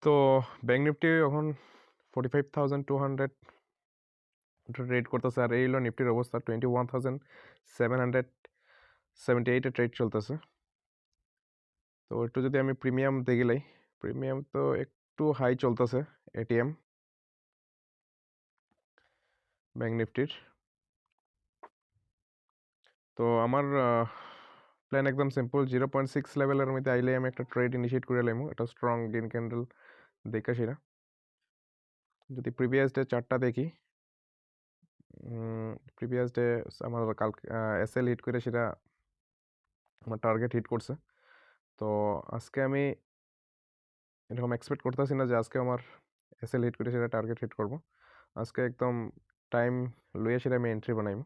তো bank Nifty এখন 45,200 trade করতেছে, আর এই হলো নিফটির অবস্থা 21,778 ট্রেড চলতেছে। তো একটু যদি আমি প্রিমিয়াম দেখলাই, প্রিমিয়াম তো একটু হাই চলতেছে এটিএম ব্যাংক নিফটির। তো আমার প্ল্যান একদম সিম্পল, 0.6 লেভেলের মধ্যে আইলে আমি একটা ট্রেড ইনিশিয়েট করে লাইমু, এটা স্ট্রং গ্রিন ক্যান্ডেল দেখা সেটা। যদি প্রিভিয়াস ডে চার্টটা দেখি, প্রিভিয়াস ডে আমার কালকে এসএল হিট করে সেটা আমার টার্গেট হিট করছে। তো আজকে আমি এরকম এক্সপেক্ট করতেছি না যে আজকে আমার এসএল হিট করে সেটা টার্গেট হিট করব। আজকে একদম টাইম লইয়া সেটা আমি এন্ট্রি বানাইম।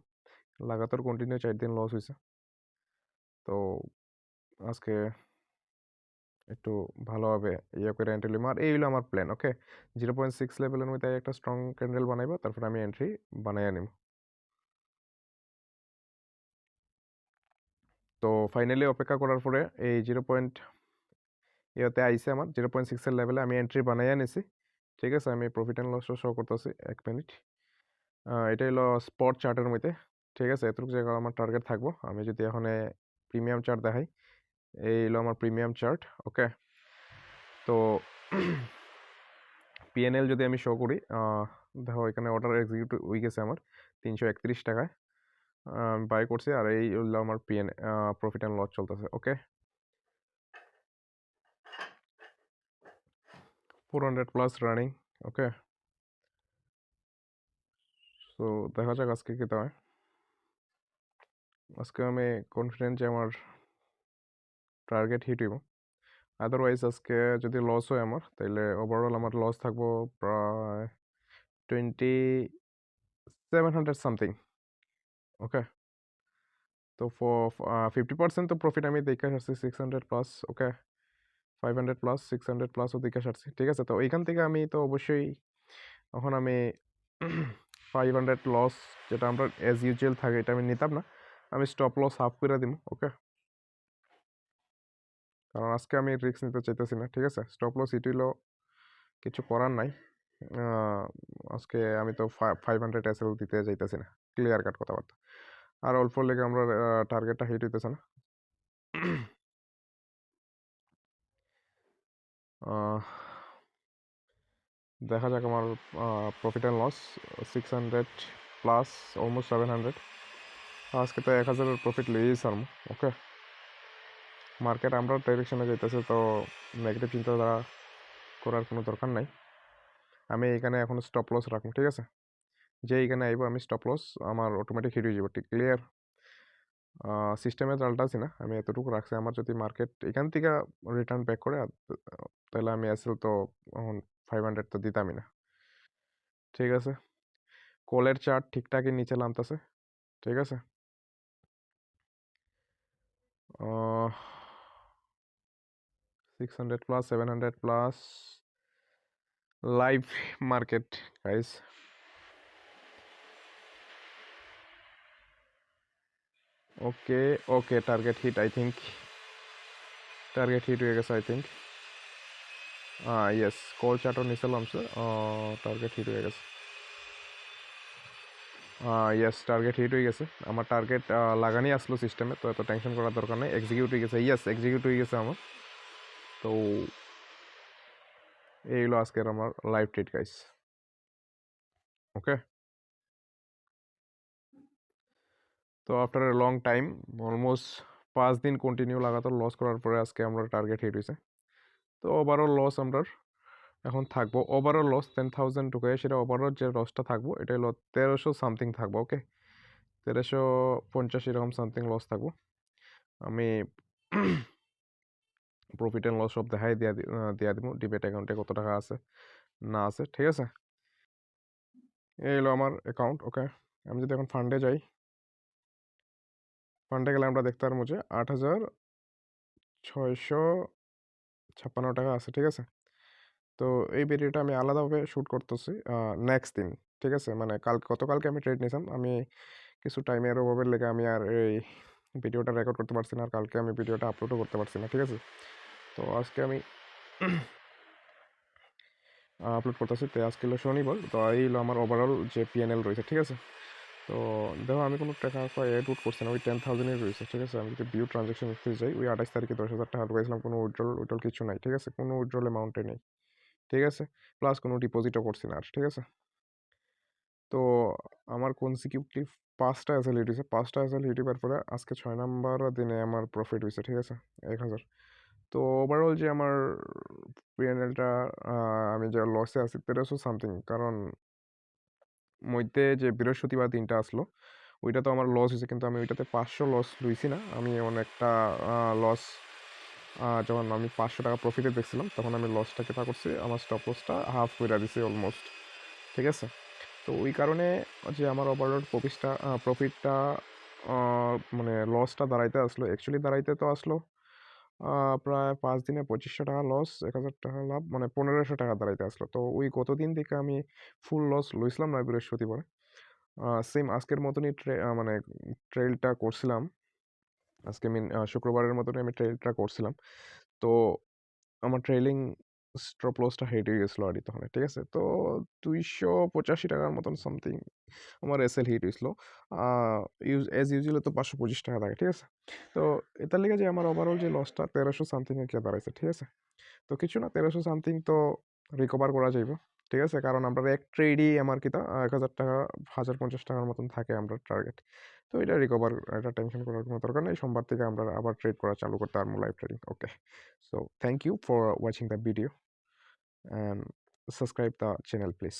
লাগাতার কন্টিনিউ 4 দিন লস হয়েছে, তো আজকে একটু ভালোভাবে ইয়ে করে এন্ট্রি লিম। আর এই হলো আমার প্ল্যান। ওকে, 0.6 লেভেলের মধ্যে একটা স্ট্রং ক্যান্ডেল বানাইবো, তারপর আমি এন্ট্রি বানাইয়া নিব। তো ফাইনালি অপেক্ষা করার পরে এই 0. আইসে আমার 0.6 লেভেলে আমি এন্ট্রি বানাইয়া নিছি। ঠিক আছে, আমি প্রফিট অ্যান্ড লসও শো করতেছি 1 মিনিট। এটা হলো স্পট চার্টের মধ্যে। ঠিক আছে, এতটুকু জায়গা আমার টার্গেট থাকবো। আমি যদি এখন প্রিমিয়াম চার্ট দেখাই, এই হলো আমার প্রিমিয়াম চার্ট। ওকে, তো পিএনএল যদি আমি শো করি, দেখো এখানে অর্ডার এক্সিকিউট হয়ে গেছে আমার 331 টাকায় আমি বাই করছি, আর এই হলো আমার প্রফিট অ্যান্ড লস চলতেছে। ওকে, 400 প্লাস রানিং। ওকে, তো দেখা যাক আজকে কী হয়। আজকে আমি কনফিডেন্ট যে আমার টার্গেট হিট হইব। আদারওয়াইজ আজকে যদি লস হয় আমার, তাহলে ওভারঅল আমার লস থাকবো প্রায় 2700 সামথিং। ওকে, তো 50% তো প্রফিট আমি দেখে আসছি 600 প্লাস। ওকে, 500 প্লাস 600 প্লাসও দেখে আসছি। ঠিক আছে, তো এইখান থেকে আমি তো অবশ্যই এখন আমি 500 লস, যেটা আমরা অ্যাজ ইউজুয়াল থাকে, এটা আমি নিতাম না। আমি স্টপ লস হাফ করে দিব। ওকে, কারণ আজকে আমি রিস্ক নিতে চাইতেছি না। ঠিক আছে, স্টপ লস ইটিলো কিছু করার নাই। আজকে আমি তো 500 এসএল দিতে যাইতেছি না, ক্লিয়ার কাট কথাবার্তা। আর অল্প লেগে আমরা টার্গেটটা হিট হইতেছে না। দেখা যাক আমার profit and loss 600 plus almost 700। আজকে তো 1000-এর প্রফিট লইয়েই সারম। ওকে, মার্কেট আমরা ডাইরেকশনে যাইতেছে, তো নেগেটিভ চিন্তাধারা করার কোনো দরকার নাই। আমি এখানে এখন স্টপ লস রাখুন। ঠিক আছে, যে এখানে আইব আমি স্টপ লস আমার অটোমেটিক হিট হয়ে যাব। ঠিক ক্লিয়ার, সিস্টেমে চালটাছি না, আমি এতটুকু রাখছি। আমার যদি মার্কেট এখান থেকে রিটার্ন ব্যাক করে, তাহলে আমি এসএল তো এখন 500 তো দিতামই না। ঠিক আছে, কলের চার্ট ঠিকঠাকই নিচে নামতেছে। ঠিক আছে, 600 plus 700 plus live market guys. Okay okay, target hit, I think target hit হয়ে গেছে আই থিঙ্ক। ইয়েস, কল চার্টও নিচে নামছে, টার্গেট হিট হয়ে গেছে। ইয়েস, টার্গেট হিট হয়ে গেছে। আমার টার্গেট লাগানি আসলো সিস্টেমে, তো এত টেনশন করার দরকার নেই। এক্সিকিউট হয়ে গেছে, ইয়েস এক্সিকিউট হয়ে গেছে আমার। তো এই হলো আজকের আমার লাইভ ট্রেড গাইস। ওকে, তো after a long time, almost 5 দিন কন্টিনিউ লাগাতার লস করার পরে আজকে আমরা টার্গেট হিট হয়েছে। তো ওভারঅল লস আমরা এখন থাকবো, ওভারঅল লস 10,000 ঢুকে, সেটা ওভারঅল যে লসটা থাকবো এটা হলো 1300 সামথিং থাকবো। ওকে, 1350 এরকম সামথিং লস থাকবো। আমি প্রফিট অ্যান্ড লস সব দেখাই দিয়া দিব ডিবেট অ্যাকাউন্টে কত টাকা আছে না আছে। ঠিক আছে, এই হলো আমার অ্যাকাউন্ট। ওকে, আমি যদি এখন ফান্ডে যাই, ফান্ডে গেলে আমরা দেখতে পারবো যে 8,656 টাকা আছে। ঠিক আছে, তো এই ভিডিওটা আমি আলাদাভাবে শ্যুট করতেছি নেক্সট দিন। ঠিক আছে, মানে গতকালকে আমি ট্রেড নিয়েছিলাম, আমি কিছু টাইমের অভাবের লেগে আমি আর এই ভিডিওটা রেকর্ড করতে পারছি না, আর কালকে আমি ভিডিওটা আপলোডও করতে পারছি না। ঠিক আছে, তো আজকে আমি আপলোড করতেছি। তো আজকে হলো শনিবার, তো এই হলো আমার ওভারঅল যে পিএনএল রয়েছে, ঠিক আছে। তো দেখো আমি কোনো টাকা অ্যাড উড করছি না, ওই 10,000-ই রয়েছে, ঠিক আছে। আমি যদি ভিউ ট্রানজাকশন হিস্ট্রি যাই, ওই 28 তারিখে 10,000 টাকা ঢুকাইছিলাম, কোনো উইথড্রল কিছু নাই, ঠিক আছে, কোনো উইথড্রল অ্যামাউন্টে নেই, ঠিক আছে। প্লাস কোনো ডিপোজিটও করছি না আর, ঠিক আছে। তো আমার কনসিকিউটিভ 5টা এসএল হিট হয়েছে, 5টা এসএল হিট হওয়ার পরে আজকে 6 নাম্বার দিনে আমার প্রফিট হয়েছে, ঠিক আছে, 1,000। তো ওভারঅল যে আমার পিএনএলটা, আমি যে লসে আছি 1300 সামথিং, কারণ মধ্যে যে বৃহস্পতিবার দিনটা আসলো ওইটা তো আমার লস হয়েছে, কিন্তু আমি ওইটাতে 500 লস লইছি না, আমি অনেকটা লস, যখন আমি 500 টাকা প্রফিটে দেখছিলাম তখন আমি লসটা কেটা করছি, আমার স্টপ লসটা হাফ করে দিছি অলমোস্ট, ঠিক আছে। তো ওই কারণে যে আমার ওভারঅল প্রফিটটা মানে লসটা দাঁড়াইতে আসলো, অ্যাকচুয়ালি দাঁড়াইতে তো আসলো প্রায় 5 দিনে 2500 টাকা লস, 1,000 টাকা লাভ, মানে 1500 টাকা দাঁড়াইতে আসলো। তো ওই গতদিন থেকে আমি ফুল লস লইছিলাম না বৃহস্পতিবার, সেম আজকের মতনই মানে ট্রেলটা করছিলাম। আজকে শুক্রবারের মতনই আমি ট্রেলটা করছিলাম। তো আমার ট্রেলিং স্টপ লসটা হেড হয়ে গেছিলো আর তখন, ঠিক আছে। তো 285 টাকার মতন সামথিং আমার এসএল হিট হয়েছিল। অ্যাজ ইউজুয়ালি তো 525 টাকা থাকে, ঠিক আছে। তো এটার লেগে যে আমার ওভারঅল যে লসটা 1300 সামথিংয়ে গিয়ে দাঁড়াইছে, ঠিক আছে। তো কিছু না, 1300 সামথিং তো রিকভার করা যাইব, ঠিক আছে, কারণ আমরা এক ট্রেডই আমার কিতা 1,000 টাকা, 1,050 টাকার মতন থাকে আমরা টার্গেট। তো এটা রিকভার, এটা টেনশন করার কোনো দরকার নেই। সোমবার থেকে আমরা আবার ট্রেড করা চালু করতে পারবো, live trading. Okay, so thank you for watching the video and subscribe the channel please.